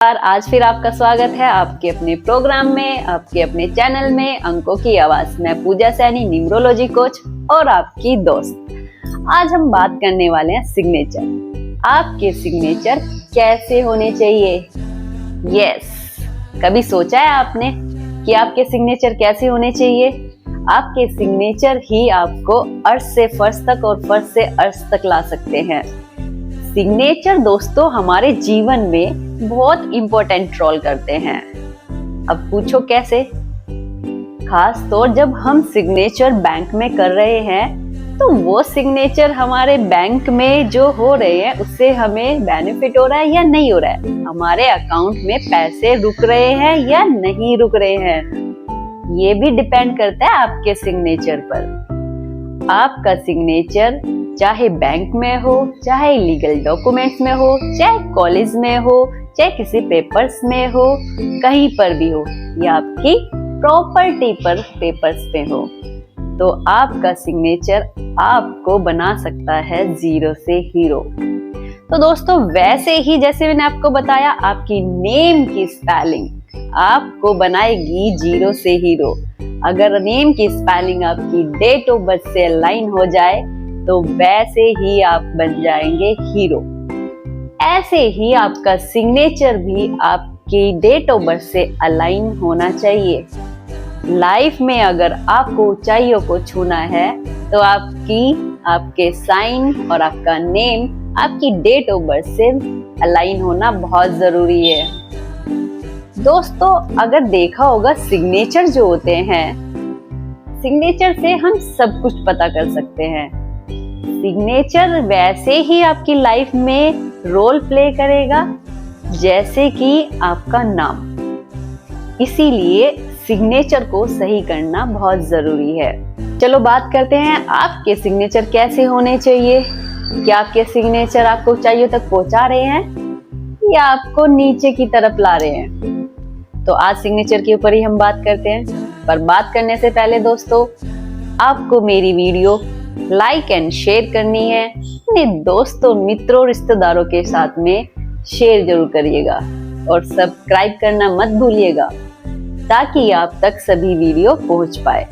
आज फिर आपका स्वागत है आपके अपने प्रोग्राम में, आपके अपने चैनल में अंकों की आवाज। मैं पूजा सैनी, न्यूमरोलॉजी कोच और आपकी दोस्त। आज हम बात करने वाले हैं सिग्नेचर। आपके सिग्नेचर कैसे होने चाहिए? यस, कभी सोचा है आपने कि आपके सिग्नेचर कैसे होने चाहिए? आपके सिग्नेचर ही आपको अर्श से फर्श तक और फर्श से अर्श तक ला सकते हैं। सिग्नेचर दोस्तों हमारे जीवन में बहुत इंपॉर्टेंट रोल करते हैं। अब पूछो कैसे? खास तौर जब हम सिग्नेचर बैंक में कर रहे हैं तो वो सिग्नेचर हमारे बैंक में जो हो रहे हैं उससे हमें बेनिफिट हो रहा है या नहीं हो रहा है, हमारे अकाउंट में पैसे रुक रहे हैं या नहीं रुक रहे हैं, ये भी डिपेंड करता है आपके सिग्नेचर पर। आपका सिग्नेचर चाहे बैंक में हो, चाहे लीगल डॉक्यूमेंट्स में हो, चाहे कॉलेज में हो, चाहे किसी पेपर्स में हो, कहीं पर भी हो, या आपकी प्रॉपर्टी पर पेपर्स पे हो, तो आपका सिग्नेचर आपको बना सकता है जीरो से हीरो। तो दोस्तों वैसे ही जैसे मैंने आपको बताया, आपकी नेम की स्पेलिंग आपको बनाएगी जीरो से हीरो। अगर नेम की स्पेलिंग आपकी डेट ऑफ बर्थ से अलाइन हो जाए तो वैसे ही आप बन जाएंगे हीरो। ऐसे ही आपका सिग्नेचर भी आपकी डेट ऑफ बर्थ से अलाइन होना चाहिए। लाइफ में अगर आपको ऊंचाइयों को छूना है तो आपके साइन और आपका नेम आपकी डेट ऑफ बर्थ से अलाइन होना बहुत जरूरी है। दोस्तों अगर देखा होगा, सिग्नेचर जो होते हैं, सिग्नेचर से हम सब कुछ पता कर सकते हैं। सिग्नेचर वैसे ही आपकी लाइफ में रोल प्ले करेगा जैसे कि आपका नाम। इसीलिए सिग्नेचर को सही करना बहुत जरूरी है। चलो बात करते हैं आपके सिग्नेचर कैसे होने चाहिए। क्या आपके सिग्नेचर आपको ऊंचाइयों तक पहुंचा रहे हैं या आपको नीचे की तरफ ला रहे हैं? तो आज सिग्नेचर के ऊपर ही हम बात करते हैं। पर बात करने से पहले दोस्तों, आपको मेरी वीडियो लाइक एंड शेयर करनी है। अपने दोस्तों, मित्रों, रिश्तेदारों के साथ में शेयर जरूर करिएगा और सब्सक्राइब करना मत भूलिएगा ताकि आप तक सभी वीडियो पहुंच पाए।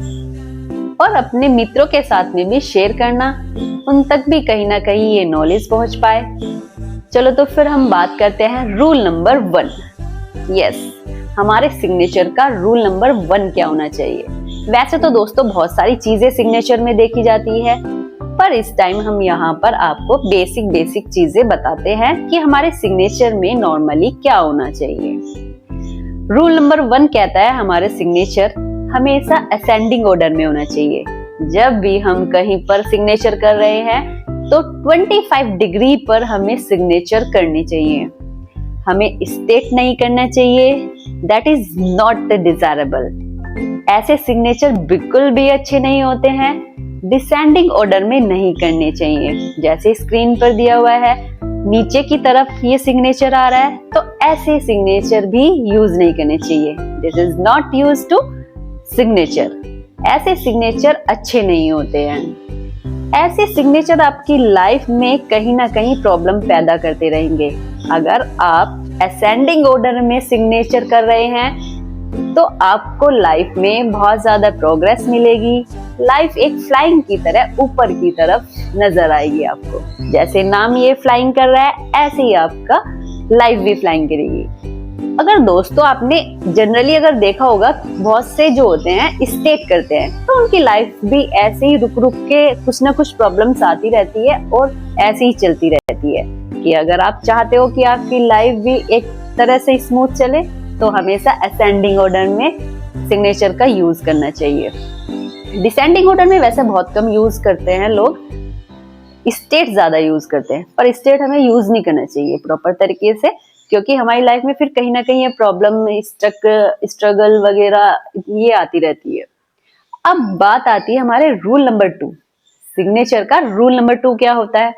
और अपने मित्रों के साथ में भी शेयर करना, उन तक भी कहीं ना कहीं ये नॉलेज पहुंच पाए। चलो तो फिर हम बात करते हैं रूल नंबर 1। यस, हमारे सिग्नेचर का रूल नंबर 1 क्या होना चाहिए? वैसे तो दोस्तों बहुत सारी चीजें सिग्नेचर में देखी जाती है, पर इस टाइम हम यहाँ पर आपको बेसिक चीजें बताते हैं कि हमारे सिग्नेचर में नॉर्मली क्या होना चाहिए। रूल नंबर 1 कहता है हमारे सिग्नेचर हमेशा असेंडिंग ऑर्डर में होना चाहिए। जब भी हम कहीं पर सिग्नेचर कर रहे हैं तो 25 डिग्री पर हमें सिग्नेचर करनी चाहिए। हमें स्टेट नहीं करना चाहिए, दैट इज नॉट डिजायरेबल। ऐसे सिग्नेचर बिल्कुल भी अच्छे नहीं होते हैं। डिसेंडिंग ऑर्डर में नहीं करने चाहिए। जैसे स्क्रीन पर दिया हुआ है, नीचे की तरफ ये सिग्नेचर आ रहा है, तो ऐसे सिग्नेचर भी यूज नहीं करने चाहिए। This is not use to signature. ऐसे सिग्नेचर अच्छे नहीं होते हैं। ऐसे सिग्नेचर आपकी लाइफ में कहीं ना कहीं प्रॉब्लम पैदा करते रहेंगे। अगर आप असेंडिंग ऑर्डर में सिग्नेचर कर रहे हैं तो आपको लाइफ में बहुत ज्यादा प्रोग्रेस मिलेगी। लाइफ एक फ्लाइंग की तरह ऊपर की तरफ नजर आएगी आपको। जैसे नाम ये फ्लाइंग कर रहा है, ऐसे ही आपका लाइफ भी फ्लाइंग करेगी। अगर दोस्तों आपने जनरली अगर देखा होगा, बहुत से जो होते हैं स्टेट करते हैं तो उनकी लाइफ भी ऐसे ही रुक रुक के कुछ ना कुछ प्रॉब्लम्स आती रहती है और ऐसे ही चलती रहती है। कि अगर आप चाहते हो कि आपकी लाइफ भी एक तरह से स्मूथ चले तो हमेशा असेंडिंग ऑर्डर में सिग्नेचर का यूज करना चाहिए। डिसेंडिंग ऑर्डर में वैसे बहुत कम यूज करते हैं लोग, स्टेट ज्यादा यूज करते हैं, पर स्टेट हमें यूज नहीं करना चाहिए प्रॉपर तरीके से, क्योंकि हमारी लाइफ में फिर कहीं ना कहीं ये प्रॉब्लम, स्ट्रगल वगैरह ये आती रहती है। अब बात आती है हमारे रूल नंबर 2। सिग्नेचर का रूल नंबर 2 क्या होता है?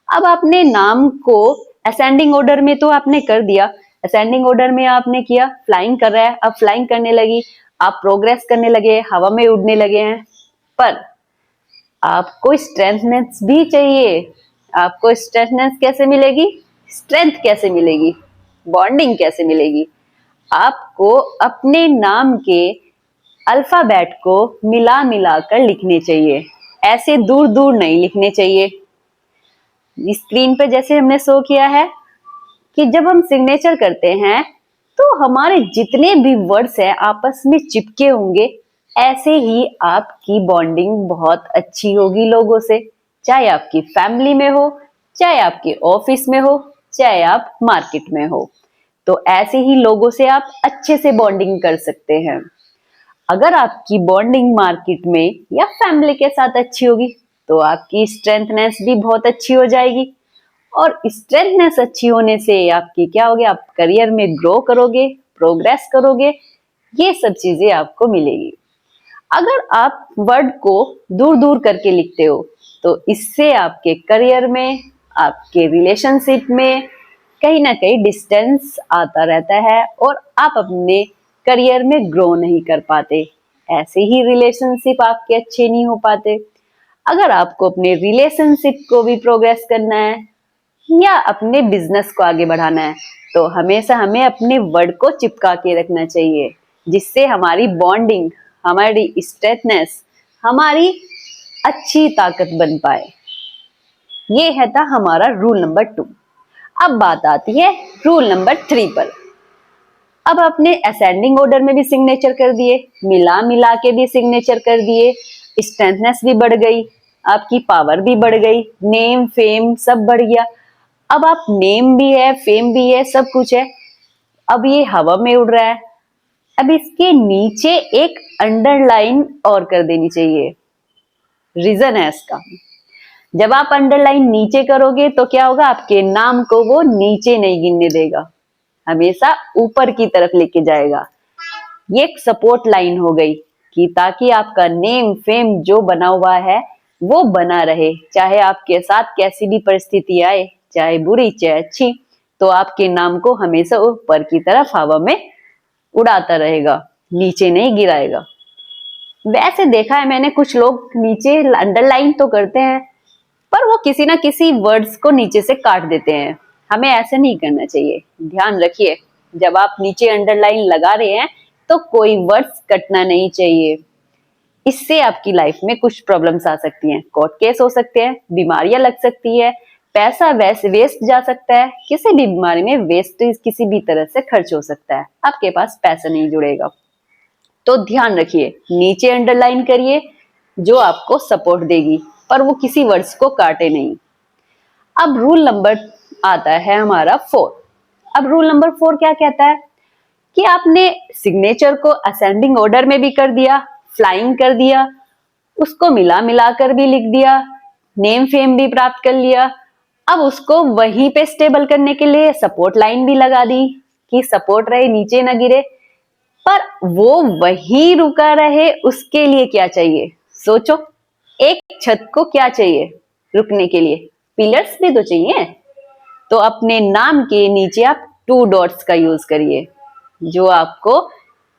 अब आपने नाम को असेंडिंग ऑर्डर में तो आपने कर दिया, असेंडिंग ऑर्डर में आपने किया, फ्लाइंग कर रहा है, अब फ्लाइंग करने लगी, आप प्रोग्रेस करने लगे, हवा में उड़ने लगे हैं, पर आपको स्ट्रेंथनेस भी चाहिए। आपको स्ट्रेंथनेस कैसे मिलेगी? स्ट्रेंथ कैसे मिलेगी? बॉन्डिंग कैसे मिलेगी? आपको अपने नाम के अल्फाबेट को मिला मिला कर लिखने चाहिए, ऐसे दूर दूर नहीं लिखने चाहिए। स्क्रीन पे जैसे हमने शो किया है कि जब हम सिग्नेचर करते हैं तो हमारे जितने भी वर्ड्स हैं आपस में चिपके होंगे, ऐसे ही आपकी बॉन्डिंग बहुत अच्छी होगी लोगों से, चाहे आपकी फैमिली में हो, चाहे आपके ऑफिस में हो, चाहे आप मार्केट में हो। तो ऐसे ही लोगों से आप अच्छे से बॉन्डिंग कर सकते हैं। अगर आपकी बॉन्डिंग मार्केट में या फैमिली के साथ अच्छी होगी तो आपकी स्ट्रेंथनेस भी बहुत अच्छी हो जाएगी, और स्ट्रेंथनेस अच्छी होने से आपकी क्या होगी, आप करियर में ग्रो करोगे, प्रोग्रेस करोगे, ये सब चीजें आपको मिलेगी। अगर आप वर्ड को दूर दूर करके लिखते हो तो इससे आपके करियर में, आपके रिलेशनशिप में कहीं ना कहीं डिस्टेंस आता रहता है और आप अपने करियर में ग्रो नहीं कर पाते। ऐसे ही रिलेशनशिप आपके अच्छे नहीं हो पाते। अगर आपको अपने रिलेशनशिप को भी प्रोग्रेस करना है या अपने बिजनेस को आगे बढ़ाना है तो हमेशा हमें अपने वर्ड को चिपका के रखना चाहिए, जिससे हमारी बॉन्डिंग, हमारी स्ट्रेंथनेस, हमारी अच्छी ताकत बन पाए। ये है था हमारा रूल नंबर 2। अब बात आती है रूल नंबर 3 पर। अब आपने असेंडिंग ऑर्डर में भी सिग्नेचर कर दिए, मिला मिला के भी सिग्नेचर कर दिए, स्ट्रेंथनेस भी बढ़ गई, आपकी पावर भी बढ़ गई, नेम फेम सब बढ़ गया। अब आप नेम भी है, फेम भी है, सब कुछ है, अब ये हवा में उड़ रहा है। अब इसके नीचे एक अंडरलाइन और कर देनी चाहिए। रीजन है इसका, जब आप अंडरलाइन नीचे करोगे तो क्या होगा, आपके नाम को वो नीचे नहीं गिनने देगा, हमेशा ऊपर की तरफ लेके जाएगा। ये एक सपोर्ट लाइन हो गई कि ताकि आपका नेम फेम जो बना हुआ है वो बना रहे, चाहे आपके साथ कैसी भी परिस्थिति आए, चाहे बुरी चाहे अच्छी, तो आपके नाम को हमेशा ऊपर की तरफ हवा में उड़ाता रहेगा, नीचे नहीं गिराएगा। वैसे देखा है मैंने, कुछ लोग नीचे अंडरलाइन तो करते हैं पर वो किसी ना किसी वर्ड्स को नीचे से काट देते हैं। हमें ऐसे नहीं करना चाहिए। ध्यान रखिए, जब आप नीचे अंडरलाइन लगा रहे हैं तो कोई वर्ड्स कटना नहीं चाहिए। इससे आपकी लाइफ में कुछ प्रॉब्लम्स आ सकती हैं, कोर्ट केस हो सकते हैं, बीमारियां लग सकती है, पैसा वैसे वेस्ट जा सकता है, किसी भी बीमारी में वेस्टेज किसी भी तरह से खर्च हो सकता है, आपके पास पैसा नहीं जुड़ेगा। तो ध्यान रखिए, नीचे अंडरलाइन करिए जो आपको सपोर्ट देगी, पर वो किसी वर्ड्स को काटे नहीं। अब रूल नंबर आता है हमारा 4। अब रूल नंबर 4 क्या कहता है कि आपने सिग्नेचर को असेंडिंग ऑर्डर में भी कर दिया, फ्लाइंग कर दिया, उसको मिला मिलाकर भी लिख दिया, नेम फेम भी प्राप्त कर लिया। अब उसको वहीं पे स्टेबल करने के लिए सपोर्ट लाइन भी लगा दी कि सपोर्ट रहे, नीचे ना गिरे। पर वो वहीं रुका रहे, उसके लिए क्या चाहिए सोचो। एक छत को क्या चाहिए रुकने के लिए, पिलर्स भी तो चाहिए। तो अपने नाम के नीचे आप 2 डॉट्स का यूज करिए, जो आपको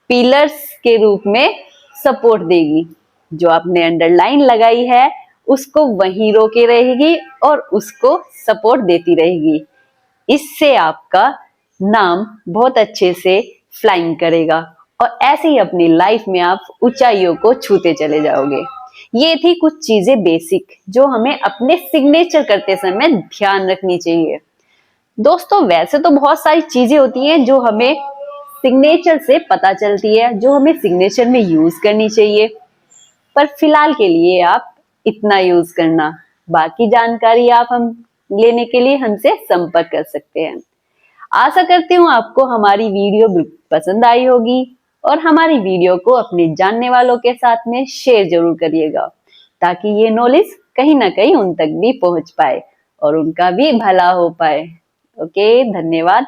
पिलर्स के रूप में सपोर्ट देगी। जो आपने अंडरलाइन लगाई है उसको वहीं रोके रहेगी और उसको सपोर्ट देती रहेगी। इससे आपका नाम बहुत अच्छे से फ्लाइंग करेगा और ऐसे ही अपनी लाइफ में आप ऊंचाइयों को छूते चले जाओगे। ये थी कुछ चीजें बेसिक जो हमें अपने सिग्नेचर करते समय ध्यान रखनी चाहिए। दोस्तों, वैसे तो बहुत सारी चीजें होती हैं जो हमें सिग्नेचर से पता चलती है, जो हमें सिग्नेचर में यूज करनी चाहिए, पर फिलहाल के लिए आप इतना यूज करना। बाकी जानकारी आप हम लेने के लिए हमसे संपर्क कर सकते हैं। आशा करती हूँ आपको हमारी वीडियो पसंद आई होगी और हमारी वीडियो को अपने जानने वालों के साथ में शेयर जरूर करिएगा, ताकि ये नॉलेज कहीं ना कहीं उन तक भी पहुंच पाए और उनका भी भला हो पाए। ओके, धन्यवाद।